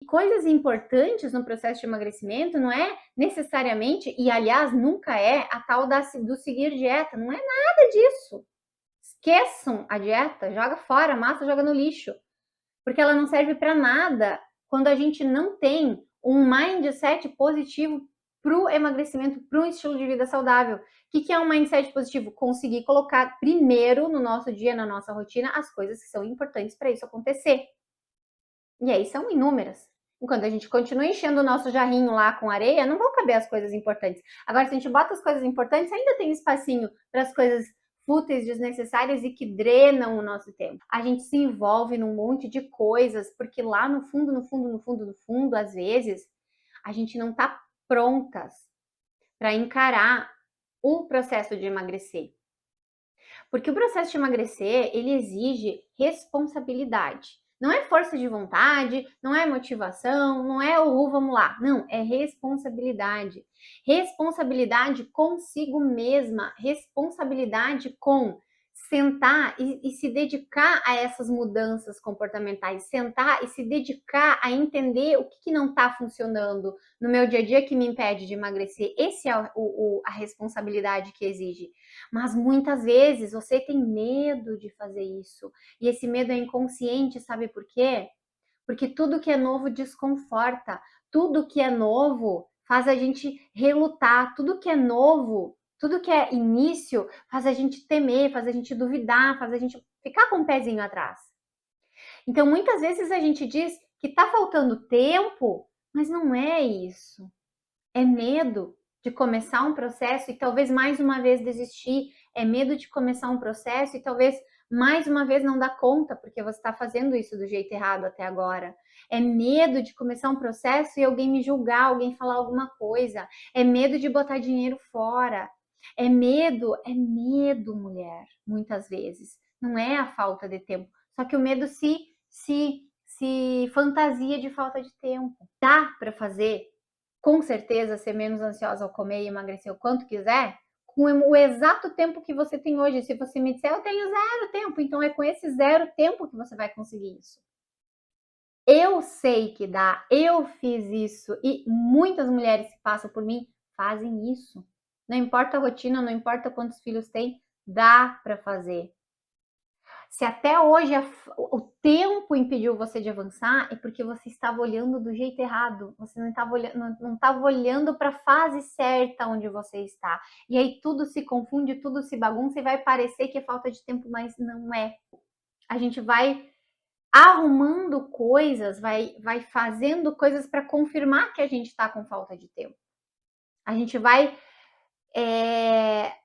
coisas importantes no processo de emagrecimento não é necessariamente, e aliás nunca é, a tal do seguir dieta, não é nada disso. Esqueçam a dieta, joga fora, a massa joga no lixo, porque ela não serve para nada quando a gente não tem um mindset positivo para o emagrecimento, para um estilo de vida saudável. O que é um mindset positivo? Conseguir colocar primeiro no nosso dia, na nossa rotina, as coisas que são importantes para isso acontecer. E aí são inúmeras. Enquanto a gente continua enchendo o nosso jarrinho lá com areia, não vão caber as coisas importantes. Agora, se a gente bota as coisas importantes, ainda tem espacinho para as coisas fúteis, desnecessárias e que drenam o nosso tempo. A gente se envolve num monte de coisas, porque lá no fundo, às vezes, a gente não está prontas para encarar o processo de emagrecer. Porque o processo de emagrecer, ele exige responsabilidade. Não é força de vontade, não é motivação, não é vamos lá. Não, é responsabilidade. Responsabilidade consigo mesma, responsabilidade com sentar e se dedicar a essas mudanças comportamentais, sentar e se dedicar a entender o que não está funcionando no meu dia a dia que me impede de emagrecer. Essa é a responsabilidade que exige. Mas muitas vezes você tem medo de fazer isso. E esse medo é inconsciente, sabe por quê? Porque tudo que é novo desconforta. Tudo que é novo faz a gente relutar. Tudo que é novo, tudo que é início, faz a gente temer, faz a gente duvidar, faz a gente ficar com o pezinho atrás. Então, muitas vezes a gente diz que tá faltando tempo, mas não é isso. É medo de começar um processo e talvez mais uma vez desistir, é medo de começar um processo e talvez mais uma vez não dar conta, porque você está fazendo isso do jeito errado até agora. É medo de começar um processo e alguém me julgar, alguém falar alguma coisa. É medo de botar dinheiro fora. É medo, mulher, muitas vezes. Não é a falta de tempo. Só que o medo se fantasia de falta de tempo. Dá para fazer com certeza ser menos ansiosa ao comer e emagrecer o quanto quiser, com o exato tempo que você tem hoje. Se você me disser, eu tenho 0 tempo, então é com esse 0 tempo que você vai conseguir isso. Eu sei que dá, eu fiz isso e muitas mulheres que passam por mim fazem isso. Não importa a rotina, não importa quantos filhos tem, dá para fazer. Se até hoje o tempo impediu você de avançar, é porque você estava olhando do jeito errado. Você não estava olhando para a fase certa onde você está. E aí tudo se confunde, tudo se bagunça e vai parecer que é falta de tempo, mas não é. A gente vai arrumando coisas, vai fazendo coisas para confirmar que a gente está com falta de tempo. A gente vai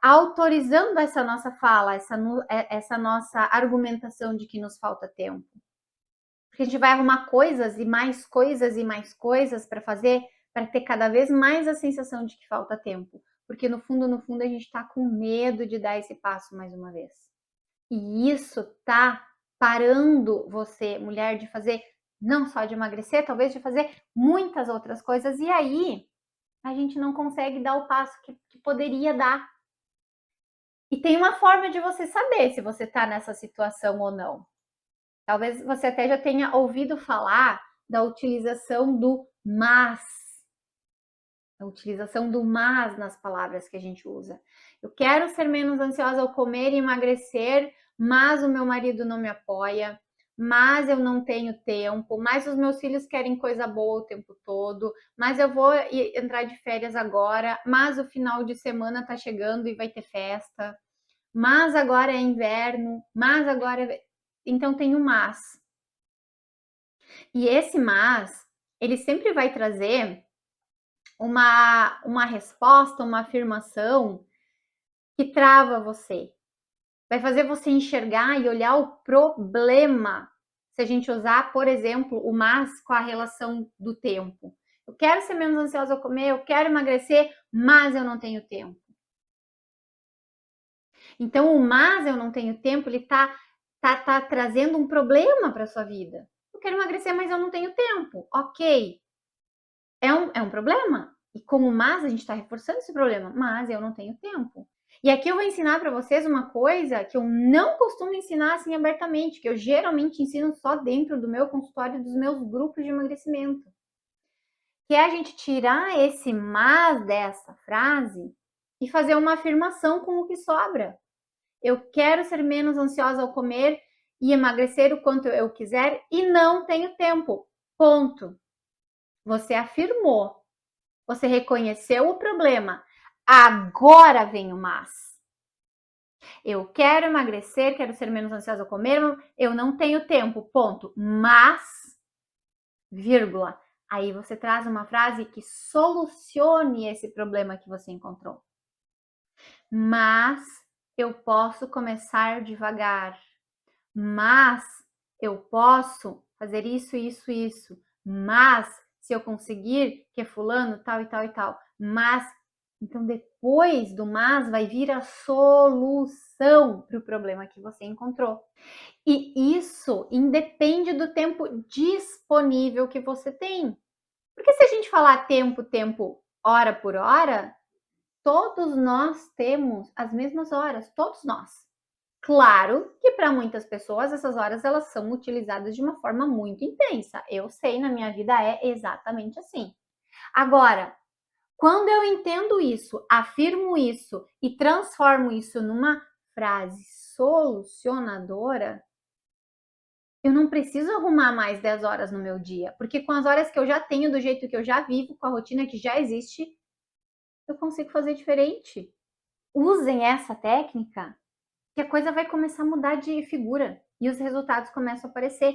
autorizando essa nossa fala, essa nossa argumentação de que nos falta tempo. Porque a gente vai arrumar coisas e mais coisas e mais coisas para fazer, para ter cada vez mais a sensação de que falta tempo. Porque no fundo, a gente está com medo de dar esse passo mais uma vez. E isso tá parando você, mulher, de fazer, não só de emagrecer, talvez de fazer muitas outras coisas. E aí, a gente não consegue dar o passo que poderia dar. E tem uma forma de você saber se você está nessa situação ou não. Talvez você até já tenha ouvido falar da utilização do mas. A utilização do mas nas palavras que a gente usa. Eu quero ser menos ansiosa ao comer e emagrecer, mas o meu marido não me apoia, mas eu não tenho tempo, mas os meus filhos querem coisa boa o tempo todo, mas eu vou entrar de férias agora, mas o final de semana tá chegando e vai ter festa, mas agora é inverno, mas agora é... Então tem o mas. E esse mas, ele sempre vai trazer uma resposta, uma afirmação que trava você. Vai fazer você enxergar e olhar o problema. Se a gente usar, por exemplo, o mas com a relação do tempo. Eu quero ser menos ansiosa ao comer, eu quero emagrecer, mas eu não tenho tempo. Então, o mas eu não tenho tempo, ele tá trazendo um problema para sua vida. Eu quero emagrecer, mas eu não tenho tempo. Ok. É um problema. E com o mas, a gente está reforçando esse problema. Mas eu não tenho tempo. E aqui eu vou ensinar para vocês uma coisa que eu não costumo ensinar assim abertamente, que eu geralmente ensino só dentro do meu consultório e dos meus grupos de emagrecimento. que é a gente tirar esse mas dessa frase e fazer uma afirmação com o que sobra. Eu quero ser menos ansiosa ao comer e emagrecer o quanto eu quiser e não tenho tempo. Ponto. Você afirmou. Você reconheceu o problema. Agora vem o mas. Eu quero emagrecer, quero ser menos ansiosa ao comer, eu não tenho tempo. Ponto. Mas, vírgula. Aí você traz uma frase que solucione esse problema que você encontrou. Mas eu posso começar devagar. Mas eu posso fazer isso, isso, isso. Mas se eu conseguir, que é fulano, tal e tal e tal. Mas, então depois do mas vai vir a solução para o problema que você encontrou. E isso independe do tempo disponível que você tem. Porque se a gente falar tempo, hora por hora, todos nós temos as mesmas horas, todos nós. Claro que para muitas pessoas essas horas elas são utilizadas de uma forma muito intensa. Eu sei, na minha vida é exatamente assim. Agora, quando eu entendo isso, afirmo isso e transformo isso numa frase solucionadora, eu não preciso arrumar mais 10 horas no meu dia, porque com as horas que eu já tenho, do jeito que eu já vivo, com a rotina que já existe, eu consigo fazer diferente. Usem essa técnica que a coisa vai começar a mudar de figura e os resultados começam a aparecer.